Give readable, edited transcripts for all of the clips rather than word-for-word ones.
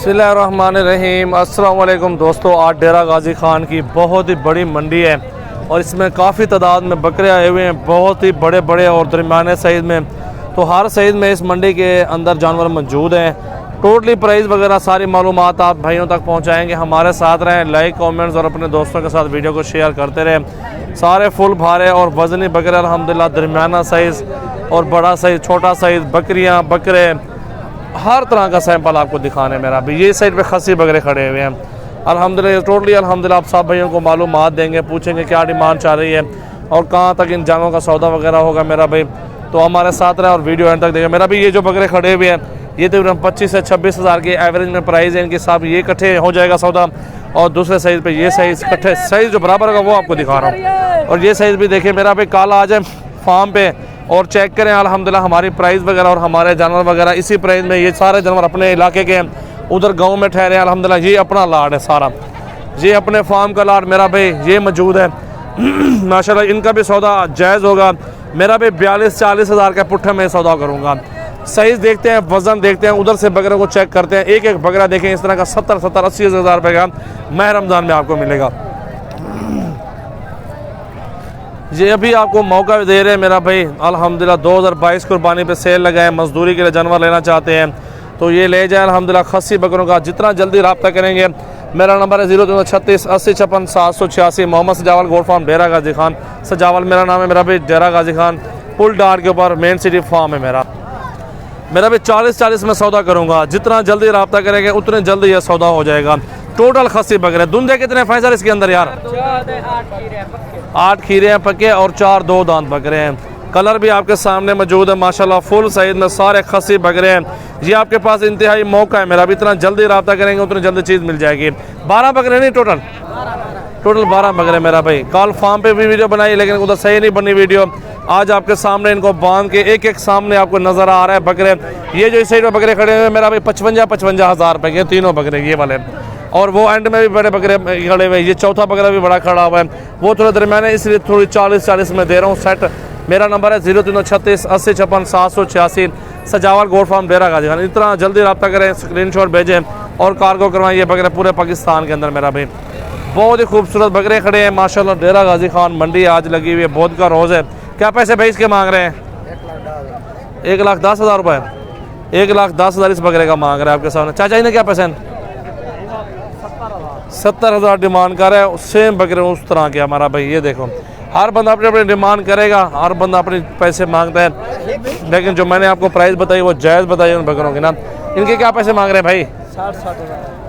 बिस्मिल्लाहिर्रहमानिर्रहीम। अस्सलाम वालेकुम दोस्तों, आज डेरा गाजी खान की बहुत ही बड़ी मंडी है और इसमें काफ़ी तादाद में बकरे आए हुए हैं, बहुत ही बड़े बड़े और दरमियाने साइज़ में। तो हर साइज़ में इस मंडी के अंदर जानवर मौजूद हैं। टोटली प्राइस वगैरह सारी मालूमात आप भाइयों तक पहुंचाएंगे। हमारे साथ रहें, लाइक कमेंट्स और अपने दोस्तों के साथ वीडियो को शेयर करते रहें। सारे फुल भारे और वज़नी बकरे अल्हम्दुलिल्लाह, दरमियाना साइज़ और बड़ा साइज़, छोटा साइज़, बकरियाँ, बकरे, हर तरह का सैंपल आपको दिखाने मेरा भी। ये साइड पे खस्सी बकरे खड़े हुए हैं अल्हम्दुलिल्लाह। टोटली अल्हम्दुलिल्लाह आप सब भाइयों को मालूमात देंगे, पूछेंगे क्या डिमांड चल रही है और कहाँ तक इन जानवरों का सौदा वगैरह होगा मेरा भाई। तो हमारे साथ रहे और वीडियो एंड तक देखें मेरा भी। ये जो बकरे खड़े हुए हैं ये तकरीबन 25 से 26 हज़ार की एवरेज में प्राइस है इनकी साहब। ये इकट्ठे हो जाएगा सौदा और दूसरे साइज़ पे ये साइज़ इकट्ठे साइज़ जो बराबर होगा वो आपको दिखा रहा हूँ। और ये साइज़ भी देखिए मेरा भाई, कल आ जाए फार्म पे और चेक करें अल्हम्दुलिल्लाह हमारी प्राइस वगैरह और हमारे जानवर वगैरह इसी प्राइस में। ये सारे जानवर अपने इलाके के हैं, उधर गांव में ठहरे हैं अल्हम्दुलिल्लाह। ये अपना लाड है सारा, ये अपने फार्म का लाड मेरा भाई ये मौजूद है माशाल्लाह। इनका भी सौदा जायज़ होगा मेरा भाई। 42-40 हज़ार का पुट्ठे में सौदा करूँगा। साइज़ देखते हैं, वज़न देखते हैं, उधर से बकरे को चेक करते हैं। एक एक बकरा देखें इस तरह का 70-80 हज़ार रुपये का माह रमज़ान में आपको मिलेगा। ये अभी आपको मौका दे रहे हैं मेरा भाई अल्हम्दुलिल्लाह। 2022 कुर्बानी पे सेल लगाए, मजदूरी के लिए जानवर लेना चाहते हैं तो ये ले जाए अल्हम्दुलिल्लाह। खस्सी बकरों का जितना जल्दी रब्ता करेंगे। मेरा नंबर है 0336 80 56 786। मोहम्मद सजावल, गोल्ड फार्म, डेरा गाजी खान। सजावल मेरा नाम है मेरा भाई, डेरा गाजी खान पुल डार के ऊपर मेन सिटी फार्म है मेरा भी। 40-40 में सौदा करूँगा। जितना जल्दी रब्ता करेंगे उतने जल्दी यह सौदा हो जाएगा। टोटल खस्सी बकरे दुंदे कितने फैसल इसके अंदर यार? 8 खीरे हैं पक्के और 4 दो दांत बकरे हैं। कलर भी आपके सामने मौजूद है माशाल्लाह। फुल साइज में सारे खस्सी बकरे हैं। ये आपके पास इंतहाई मौका है मेरा भी, इतना जल्दी रब्ता करेंगे उतनी जल्दी चीज़ मिल जाएगी। 12 बकरे नहीं टोटल 12 बकरे मेरा भाई। कल फार्म पे भी वीडियो बनाई लेकिन उधर सही नहीं बनी वीडियो। आज आपके सामने इनको बांध के एक एक सामने आपको नजर आ रहा है बकरे। ये जो इस साइड में बकरे खड़े हुए मेरा भाई 55 हज़ार रुपये के तीनों बकरे ये वाले। और वो एंड में भी बड़े बकरे खड़े हुए। ये चौथा बकरा भी बड़ा खड़ा हुआ है, वो थोड़ा दरमियान है इसलिए थोड़ी 40-40 में दे रहा हूँ सेट। मेरा नंबर है 0336 80 56 786। सजावल, गोल्ड फार्म, डेरा गाजी खान। इतना जल्दी रब्ता करें, स्क्रीनशॉट भेजें और कार्गो करवाएं। ये बकरे पूरे पाकिस्तान के अंदर मेरा भाई। बहुत ही खूबसूरत बकरे खड़े हैं माशाल्लाह। डेरा गाजी खान मंडी आज लगी हुई है, बहुत का रोज़ है। क्या पैसे भाई इसके मांग रहे हैं? 1,10,000 रुपये। 1,10,000 इस बकरे का मांग रहा है आपके सामने। चाचा जी ने क्या पैसे? 70,000 डिमांड कर रहा है। सेम बकरे उस तरह के हमारा भाई। ये देखो हर बंदा अपने अपने डिमांड करेगा, हर बंदा अपने पैसे मांगता है, लेकिन जो मैंने आपको प्राइस बताई वो जायज़ बताई उन बकरों के ना। इनके क्या पैसे मांग रहे हैं भाई?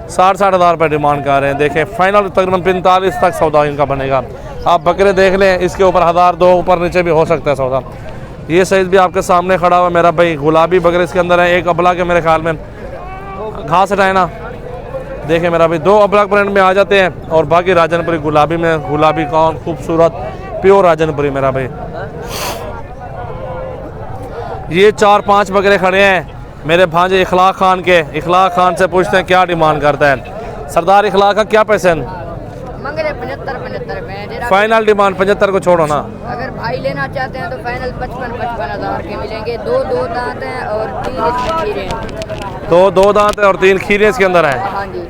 60-60 हज़ार रुपये डिमांड कर रहे हैं। देखें फाइनल तकरीबन 45 तक सौदा इनका बनेगा। आप बकरे देख लें, इसके ऊपर 1000-2 ऊपर नीचे भी हो सकता है सौदा। ये साइज़ भी आपके सामने खड़ा हुआ मेरा भाई। गुलाबी बकरे इसके अंदर है। एक अबला के मेरे ख्याल में घास हटाए ना, देखें मेरा भाई 2 अबला ब्रांड में आ जाते हैं और बाकी राजनपुरी गुलाबी में। गुलाबी कौन खूबसूरत प्योर राजनपुरी मेरा भाई। ये 4-5 बकरे खड़े हैं मेरे भांजे इखलाक खान के। इखलाक खान से पूछते हैं क्या डिमांड करता है सरदार इखलाक का? क्या पैसे हैं? 75 फाइनल डिमांड 75 को छोड़ो ना। अगर भाई लेना चाहते हैं तो फाइनल 55 हज़ार के मिलेंगे। 2 दांत हैं और 3 खीरे हैं। 2 दांत है और 3 खीरे इसके अंदर है। हाँ जी।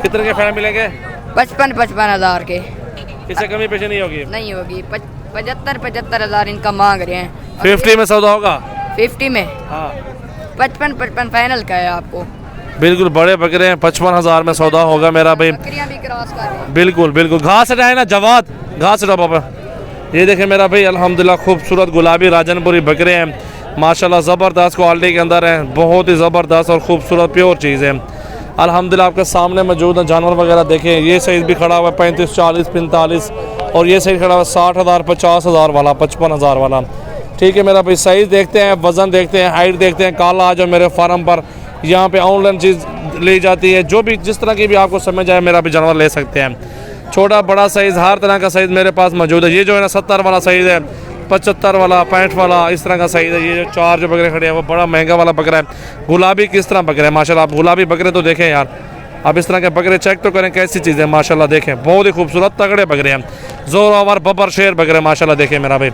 कितने के फाइनल मिलेंगे? 55 हज़ार के। इससे कमी पेशी नहीं होगी? नहीं होगी। 75 हज़ार इनका मांग रहे हैं। 50 में सौदा होगा? 50 में हाँ। 55 फाइनल का है आपको। बिल्कुल बड़े बकरे हैं, 55 हज़ार में सौदा होगा मेरा भाई। बकरियां भी क्रॉस कर रही हैं। बिल्कुल घास हटाए ना जवाद, घास हटा पापा। ये देखें मेरा भाई अल्हम्दुलिल्लाह खूबसूरत गुलाबी राजनपुरी बकरे हैं माशाल्लाह। ज़बरदस्त क्वालिटी के अंदर हैं, बहुत ही ज़बरदस्त और खूबसूरत प्योर चीज़ है अल्हम्दुलिल्लाह। आपके सामने मौजूद है जानवर वगैरह देखें। ये साइज़ भी खड़ा हुआ है 35, 40, 45 और ये साइज़ खड़ा हुआ है 60 हज़ार, 50 हज़ार वाला, 55 हज़ार वाला। ठीक है मेरा भाई। साइज़ देखते हैं, वज़न देखते हैं, हाइट देखते हैं। कल आ जाओ मेरे फार्म पर, यहाँ पे ऑनलाइन चीज़ ली जाती है। जो भी जिस तरह की भी आपको समझ आए मेरा भी जानवर ले सकते हैं। छोटा बड़ा साइज़ हर तरह का साइज़ मेरे पास मौजूद है। ये जो है ना 70 वाला साइज़ है, 75 वाला, 65 वाला, इस तरह का साइज़ है। ये जो 4 जो बकरे खड़े हैं वो बड़ा महंगा वाला बकरा है। गुलाबी किस तरह बकरे हैं माशाल्लाह। आप गुलाबी बकरे तो देखें यार, अब इस तरह के बकरे चेक तो करें कैसी चीज़ है माशाल्लाह। देखें बहुत ही खूबसूरत तगड़े बकरे हैं, जोरावर बबर शेर बकरे माशाल्लाह। देखें मेरा भाई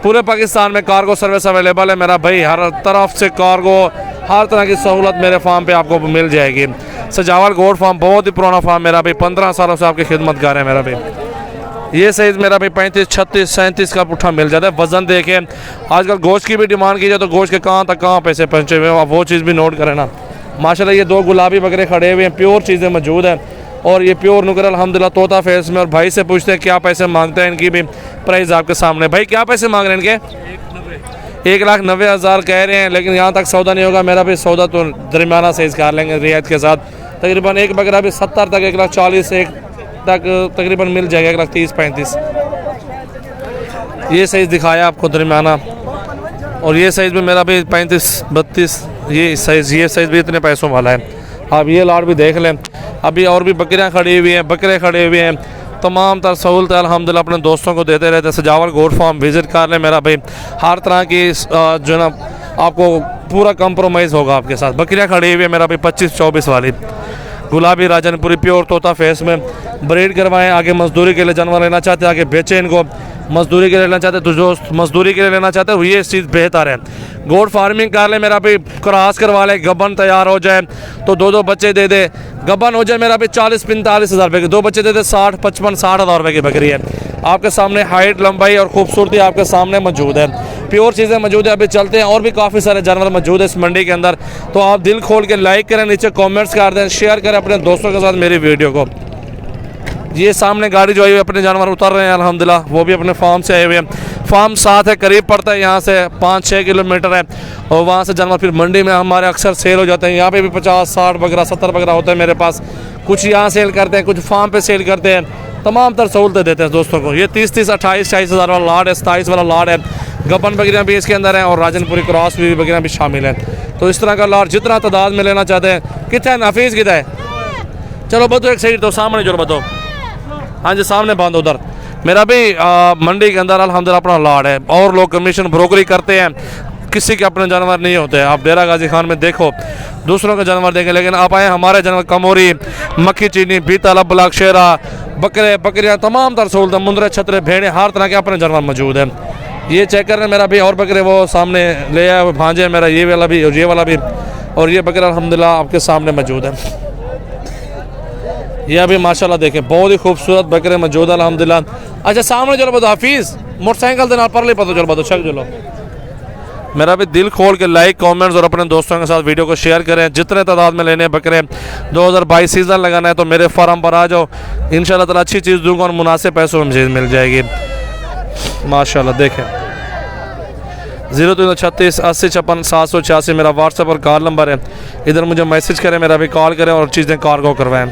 पूरे पाकिस्तान में कार्गो सर्विस अवेलेबल है मेरा भाई। हर तरफ से कार्गो हर तरह की सहूलत मेरे फार्म पे आपको मिल जाएगी। सजावल गोट फार्म बहुत ही पुराना फार्म मेरा भाई, 15 सालों से आपकी खिदमतगार है मेरा भाई। ये साइज़ मेरा भाई 35, 36, 37 का पुट्ठा मिल जाता है। वज़न देखें, आजकल गोश्त की भी डिमांड की जाए तो गोश्त के कहाँ तक कहाँ पैसे पहुँचे हुए हैं, आप वो चीज़ भी नोट करें ना। माशाल्लाह ये 2 गुलाबी बकरे खड़े हुए हैं, प्योर चीज़ें मौजूद हैं और ये प्योर नुकर अल्हम्दुलिल्लाह तोता फेस में। और भाई से पूछते हैं क्या पैसे मांगते हैं, इनकी भी प्राइस आपके सामने। भाई क्या पैसे मांग रहे हैं इनके? 1,90,000 कह रहे हैं, लेकिन यहाँ तक सौदा नहीं होगा मेरा भी। सौदा तो दरमियाना साइज़ कर लेंगे रियायत के साथ। तकरीबन एक बकरा भी 70 तक, 1,40,000 से तक तकरीबन मिल जाएगा, 1,30,35। ये साइज़ दिखाया आपको दरमियाना, और ये साइज़ भी मेरा भी 35-32। ये साइज़ भी इतने पैसों वाला है। आप ये लाट भी देख लें। अभी और भी बकरियां खड़ी हुई हैं, बकरे खड़े हुए हैं, तमाम तर सहूलत अल्हम्दुलिल्लाह अपने दोस्तों को देते रहते हैं। सजावल गोट फार्म विज़िट कर लें मेरा भाई, हर तरह की जो ना आपको पूरा कंप्रोमाइज़ होगा आपके साथ। बकरियां खड़ी हुई है मेरा भाई 25-24 वाली, गुलाबी राजनपुरी प्योर तोता फेस में। ब्रीड करवाएं, आगे मजदूरी के लिए जानवर लेना चाहते हैं, आगे बेचें इनको। मजदूरी के लिए लेना चाहते हैं तो जो मजदूरी के लिए लेना चाहते हैं ये चीज़ बेहतर है। गोट फार्मिंग कर ले मेरा भाई, क्रॉस करवा ले, गबन तैयार हो जाए तो 2-2 बच्चे दे दे। गबन हो जाए मेरा भाई 40-45 हज़ार रुपये के 2 बच्चे दे दे, 60-55-60 हज़ार रुपये की बकरी है। आपके सामने हाइट, लंबाई और खूबसूरती आपके सामने मौजूद है। प्योर चीज़ें मौजूद है। अभी चलते हैं, और भी काफ़ी सारे जानवर मौजूद है इस मंडी के अंदर। तो आप दिल खोल के लाइक करें, नीचे कमेंट्स कर दें, शेयर करें अपने दोस्तों के साथ मेरी वीडियो को। ये सामने गाड़ी जो आई हुई अपने जानवर उतर रहे हैं अल्हम्दुलिल्लाह, वो भी अपने फार्म से आए हुए हैं। फार्म साथ है, करीब पड़ता है यहाँ से 5-6 किलोमीटर है, और वहाँ से जानवर फिर मंडी में हमारे अक्सर सेल हो जाते हैं। यहाँ पे भी 50-60 बकरा 70 बकरा होता है मेरे पास। कुछ यहाँ सेल करते हैं, कुछ फार्म पे सेल करते हैं, तमाम तर सहूलतें देते हैं दोस्तों को। ये 30-30, 28-28 हज़ार वाला लाड है, 27 वाला लाड है। गबन बकरियाँ भी इसके अंदर हैं और राजनपुरी क्रॉस भी बकरियाँ भी शामिल हैं। तो इस तरह का लाड जितना तादाद में लेना चाहते हैं। कितना है नाफिज, कितना है? चलो बताओ एक साइड तो सामने जो बताओ। हाँ जी सामने बांधो उधर। मेरा भी मंडी के अंदर अल्हम्दुलिल्लाह अपना लाड है, और लोग कमीशन ब्रोकरी करते हैं, किसी के अपने जानवर नहीं होते। आप डेरा गाजी खान में देखो, दूसरों के जानवर देखें, लेकिन आप आए हमारे जानवर कमोरी, मक्खी चीनी, बीतल, ब्लाक शेरा, बकरे बकरियाँ, तमाम तर सहूलतें, मुंदरे, छतरे, भेड़े, हर तरह के अपने जानवर मौजूद हैं। ये चेक कर रहे हैं मेरा भी, और बकरे वो सामने ले आए भांजे मेरा, ये वाला भी और ये वाला भी, और ये बकरा अल्हम्दुलिल्लाह आपके सामने मौजूद है। ये अभी माशाल्लाह देखें बहुत ही खूबसूरत बकरे मौजूद है अल्हम्दुलिल्लाह। अच्छा सामने चलो बताओ हाफिज़, मोटरसाइकिल के नाल पर ले पता चलो बताओ छक चलो। मेरा भी दिल खोल के लाइक, कमेंट्स और अपने दोस्तों के साथ वीडियो को शेयर करें। जितने तादाद में लेने बकरे 2022 सीज़न लगाना है तो मेरे फार्म पर आ जाओ, इंशाल्लाह ताला अच्छी चीज़ दूंगा और मुनासिब पैसों में चीज़ मिल जाएगी माशाल्लाह। देखें 0336 80 56 786 मेरा व्हाट्सएप और कॉल नंबर है, इधर मुझे मैसेज करें, मेरा भी कॉल करें और चीज़ें कार्गो करवाएं।